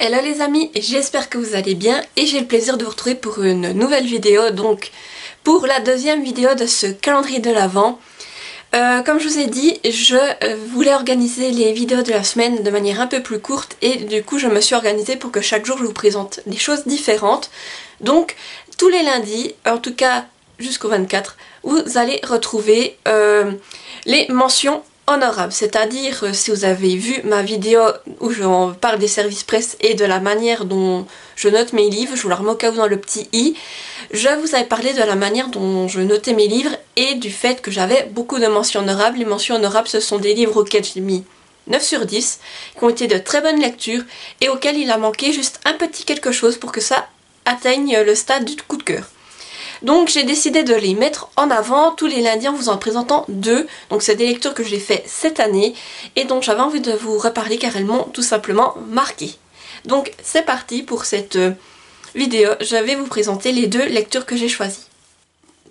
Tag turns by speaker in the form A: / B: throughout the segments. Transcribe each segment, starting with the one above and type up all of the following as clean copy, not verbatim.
A: Hello les amis, j'espère que vous allez bien et j'ai le plaisir de vous retrouver pour une nouvelle vidéo, donc pour la deuxième vidéo de ce calendrier de l'Avent. Comme je vous ai dit, je voulais organiser les vidéos de la semaine de manière un peu plus courte et du coup je me suis organisée pour que chaque jour je vous présente des choses différentes. Donc tous les lundis, en tout cas jusqu'au 24, vous allez retrouver les mentions honorable, c'est-à-dire si vous avez vu ma vidéo où je parle des services presse et de la manière dont je note mes livres, je vous la remets au cas où dans le petit i, je vous avais parlé de la manière dont je notais mes livres et du fait que j'avais beaucoup de mentions honorables. Les mentions honorables, ce sont des livres auxquels j'ai mis 9 sur 10, qui ont été de très bonnes lectures et auxquels il a manqué juste un petit quelque chose pour que ça atteigne le stade du coup de cœur. Donc j'ai décidé de les mettre en avant tous les lundis en vous en présentant deux. Donc c'est des lectures que j'ai fait cette année et donc j'avais envie de vous reparler car elles m'ont tout simplement marqué. Donc c'est parti pour cette vidéo, je vais vous présenter les deux lectures que j'ai choisies.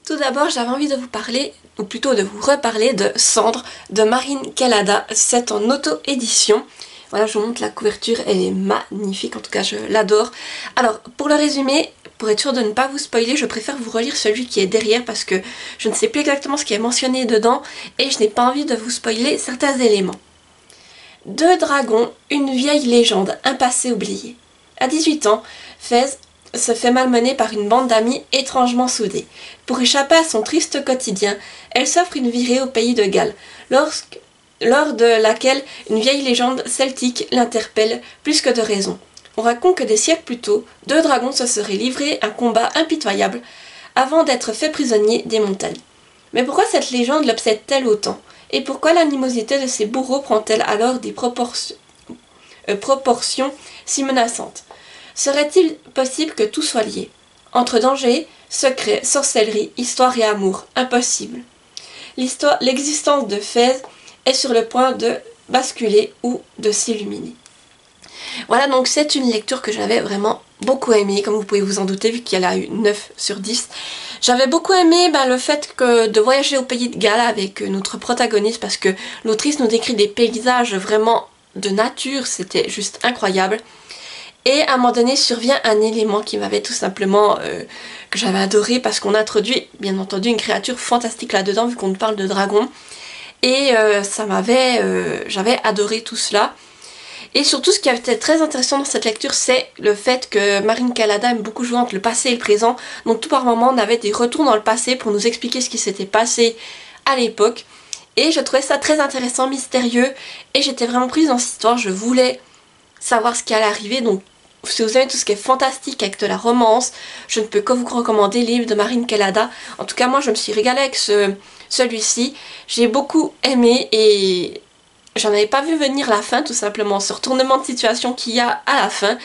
A: Tout d'abord j'avais envie de vous parler, ou plutôt de vous reparler de Cendre de Marine Kalada. C'est en auto-édition. Voilà, je vous montre la couverture, elle est magnifique, en tout cas je l'adore. Alors pour le résumé, pour être sûr de ne pas vous spoiler, je préfère vous relire celui qui est derrière parce que je ne sais plus exactement ce qui est mentionné dedans et je n'ai pas envie de vous spoiler certains éléments. Deux dragons, une vieille légende, un passé oublié. À 18 ans, Fez se fait malmener par une bande d'amis étrangement soudés. Pour échapper à son triste quotidien, elle s'offre une virée au pays de Galles, lors de laquelle une vieille légende celtique l'interpelle plus que de raison. On raconte que des siècles plus tôt, deux dragons se seraient livrés un combat impitoyable avant d'être faits prisonniers des montagnes. Mais pourquoi cette légende l'obsède-t-elle autant? Et pourquoi l'animosité de ces bourreaux prend-elle alors des proportions si menaçantes? Serait-il possible que tout soit lié? Entre danger, secret, sorcellerie, histoire et amour, impossible. L'existence de Fez est sur le point de basculer ou de s'illuminer. Voilà, donc c'est une lecture que j'avais vraiment beaucoup aimée, comme vous pouvez vous en douter vu qu'elle a eu 9 sur 10. J'avais beaucoup aimé le fait de voyager au pays de Galles avec notre protagoniste parce que l'autrice nous décrit des paysages vraiment de nature, c'était juste incroyable. Et à un moment donné survient un élément qui m'avait tout simplement, que j'avais adoré parce qu'on introduit bien entendu une créature fantastique là-dedans vu qu'on parle de dragons. Et j'avais adoré tout cela. Et surtout ce qui a été très intéressant dans cette lecture, c'est le fait que Marine Kalada aime beaucoup jouer entre le passé et le présent. Donc tout par moment on avait des retours dans le passé pour nous expliquer ce qui s'était passé à l'époque. Et je trouvais ça très intéressant, mystérieux. Et j'étais vraiment prise dans cette histoire, je voulais savoir ce qui allait arriver. Donc si vous aimez tout ce qui est fantastique avec de la romance, je ne peux que vous recommander les livres de Marine Kalada. En tout cas moi je me suis régalée avec celui-ci. J'ai beaucoup aimé et j'en avais pas vu venir la fin tout simplement, ce retournement de situation qu'il y a à la fin.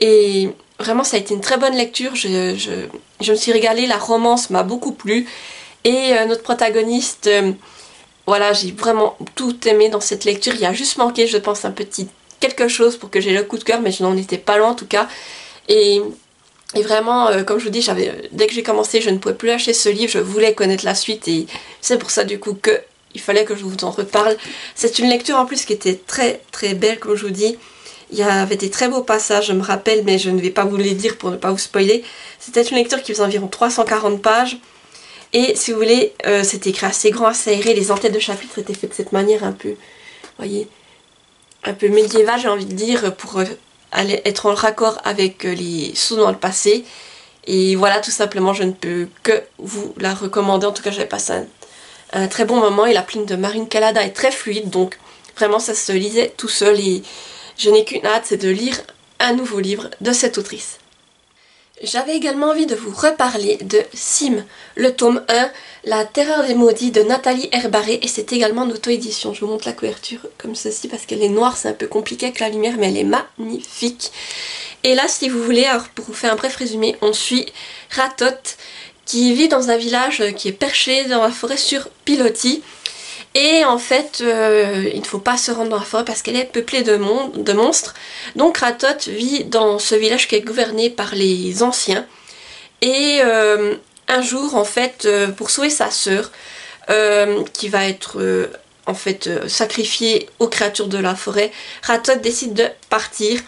A: Et vraiment ça a été une très bonne lecture, je me suis régalée, la romance m'a beaucoup plu. Et notre protagoniste, voilà, j'ai vraiment tout aimé dans cette lecture. Il y a juste manqué je pense un petit quelque chose pour que j'ai le coup de cœur, mais je n'en étais pas loin en tout cas. Et vraiment, comme je vous dis, dès que j'ai commencé, je ne pouvais plus lâcher ce livre, je voulais connaître la suite et c'est pour ça du coup que il fallait que je vous en reparle. C'est une lecture en plus qui était très très belle comme je vous dis. Il y avait des très beaux passages, je me rappelle, mais je ne vais pas vous les dire pour ne pas vous spoiler. C'était une lecture qui faisait environ 340 pages. Et si vous voulez, c'était écrit assez grand, assez aéré. Les entêtes de chapitres étaient faites de cette manière un peu, voyez, un peu médiévale j'ai envie de dire, pour être en raccord avec les sous dans le passé. Et voilà, tout simplement, je ne peux que vous la recommander. En tout cas, j'avais passé un très bon moment et la plume de Marine Kalada est très fluide, donc vraiment ça se lisait tout seul et je n'ai qu'une hâte, c'est de lire un nouveau livre de cette autrice. J'avais également envie de vous reparler de Sim, le tome 1, La terreur des maudits de Nathalie Herbaré, et c'est également en auto-édition. Je vous montre la couverture comme ceci parce qu'elle est noire, c'est un peu compliqué avec la lumière, mais elle est magnifique. Et là, si vous voulez, alors pour vous faire un bref résumé, on suit Ratot qui vit dans un village qui est perché dans la forêt sur pilotis. Et en fait, il ne faut pas se rendre dans la forêt parce qu'elle est peuplée de monstres. Donc Ratot vit dans ce village qui est gouverné par les anciens. Et un jour, en fait, pour sauver sa sœur, qui va être sacrifiée aux créatures de la forêt, Ratot décide de partir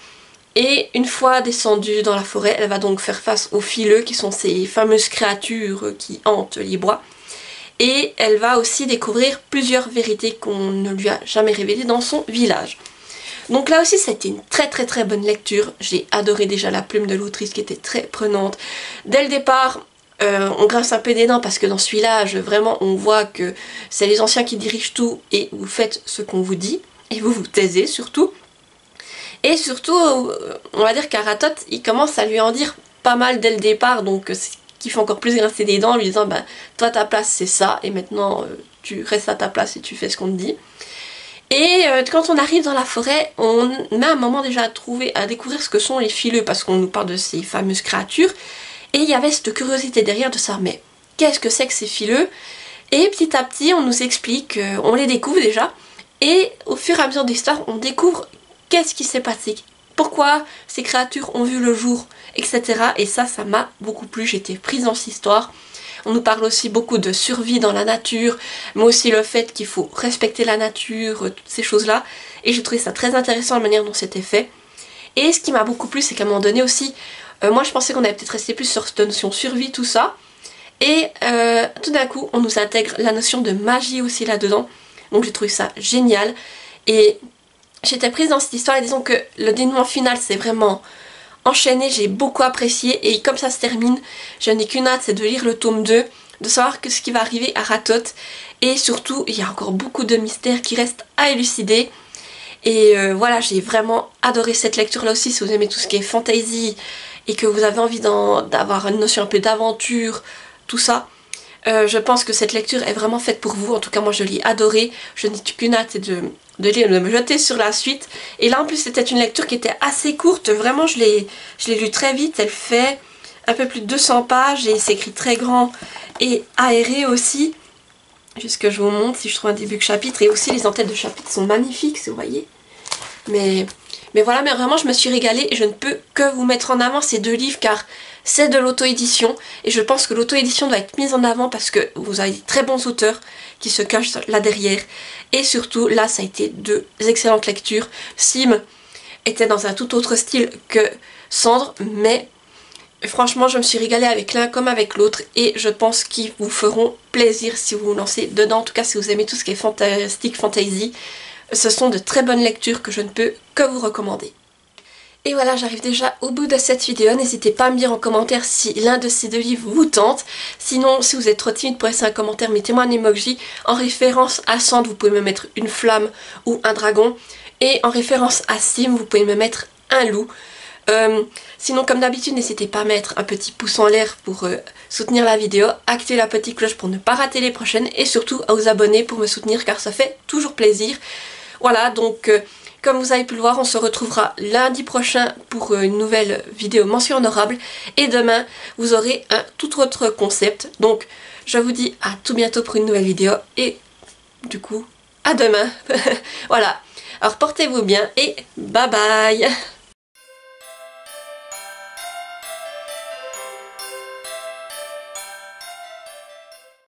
A: Et une fois descendue dans la forêt, elle va donc faire face aux fileux qui sont ces fameuses créatures qui hantent les bois. Et elle va aussi découvrir plusieurs vérités qu'on ne lui a jamais révélées dans son village. Donc là aussi ça a été une très bonne lecture. J'ai adoré déjà la plume de l'autrice qui était très prenante. Dès le départ, on grince un peu des dents parce que dans ce village, vraiment on voit que c'est les anciens qui dirigent tout et vous faites ce qu'on vous dit. Et vous vous taisez surtout. Et surtout, on va dire qu'Aratot, il commence à lui en dire pas mal dès le départ, donc ce qui fait encore plus grincer des dents en lui disant bah, toi ta place c'est ça, et maintenant tu restes à ta place et tu fais ce qu'on te dit. Et quand on arrive dans la forêt, on a un moment déjà à découvrir ce que sont les fileux, parce qu'on nous parle de ces fameuses créatures, et il y avait cette curiosité derrière de savoir mais qu'est-ce que c'est que ces fileux? Et petit à petit on nous explique, on les découvre déjà, et au fur et à mesure de l'histoire on découvre qu'est-ce qui s'est passé, pourquoi ces créatures ont vu le jour, etc. Et ça m'a beaucoup plu, j'étais prise dans cette histoire. On nous parle aussi beaucoup de survie dans la nature, mais aussi le fait qu'il faut respecter la nature, toutes ces choses-là. Et j'ai trouvé ça très intéressant la manière dont c'était fait. Et ce qui m'a beaucoup plu, c'est qu'à un moment donné aussi, moi je pensais qu'on allait peut-être rester plus sur cette notion survie, tout ça. Et tout d'un coup, on nous intègre la notion de magie aussi là-dedans. Donc j'ai trouvé ça génial. Et j'étais prise dans cette histoire et disons que le dénouement final c'est vraiment enchaîné, j'ai beaucoup apprécié et comme ça se termine, je n'ai qu'une hâte, c'est de lire le tome 2, de savoir ce qui va arriver à Ratot et surtout il y a encore beaucoup de mystères qui restent à élucider et voilà, j'ai vraiment adoré cette lecture là aussi. Si vous aimez tout ce qui est fantasy et que vous avez envie d'avoir une notion un peu d'aventure, tout ça, je pense que cette lecture est vraiment faite pour vous. En tout cas moi je l'ai adorée, je n'ai qu'une hâte de me jeter sur la suite. Et là en plus c'était une lecture qui était assez courte, vraiment je l'ai lue très vite, elle fait un peu plus de 200 pages et c'est écrit très grand et aéré aussi. Juste que je vous montre si je trouve un début de chapitre, et aussi les entêtes de chapitres sont magnifiques, si vous voyez. Mais voilà, mais vraiment je me suis régalée et je ne peux que vous mettre en avant ces deux livres car c'est de l'auto-édition et je pense que l'auto-édition doit être mise en avant parce que vous avez de très bons auteurs qui se cachent là derrière et surtout là ça a été deux excellentes lectures. Sim était dans un tout autre style que Cendre, mais franchement je me suis régalée avec l'un comme avec l'autre et je pense qu'ils vous feront plaisir si vous vous lancez dedans. En tout cas si vous aimez tout ce qui est fantastique, fantasy, ce sont de très bonnes lectures que je ne peux que vous recommander. Et voilà, j'arrive déjà au bout de cette vidéo. N'hésitez pas à me dire en commentaire si l'un de ces deux livres vous tente. Sinon, si vous êtes trop timide pour laisser un commentaire, mettez-moi un emoji. En référence à Cendre, vous pouvez me mettre une flamme ou un dragon. Et en référence à Sim, vous pouvez me mettre un loup. Sinon, comme d'habitude, n'hésitez pas à mettre un petit pouce en l'air pour soutenir la vidéo, activer la petite cloche pour ne pas rater les prochaines et surtout à vous abonner pour me soutenir car ça fait toujours plaisir. Voilà, donc comme vous avez pu le voir, on se retrouvera lundi prochain pour une nouvelle vidéo mention honorable. Et demain, vous aurez un tout autre concept. Donc, je vous dis à tout bientôt pour une nouvelle vidéo. Et du coup, à demain. Voilà, alors portez-vous bien et bye bye.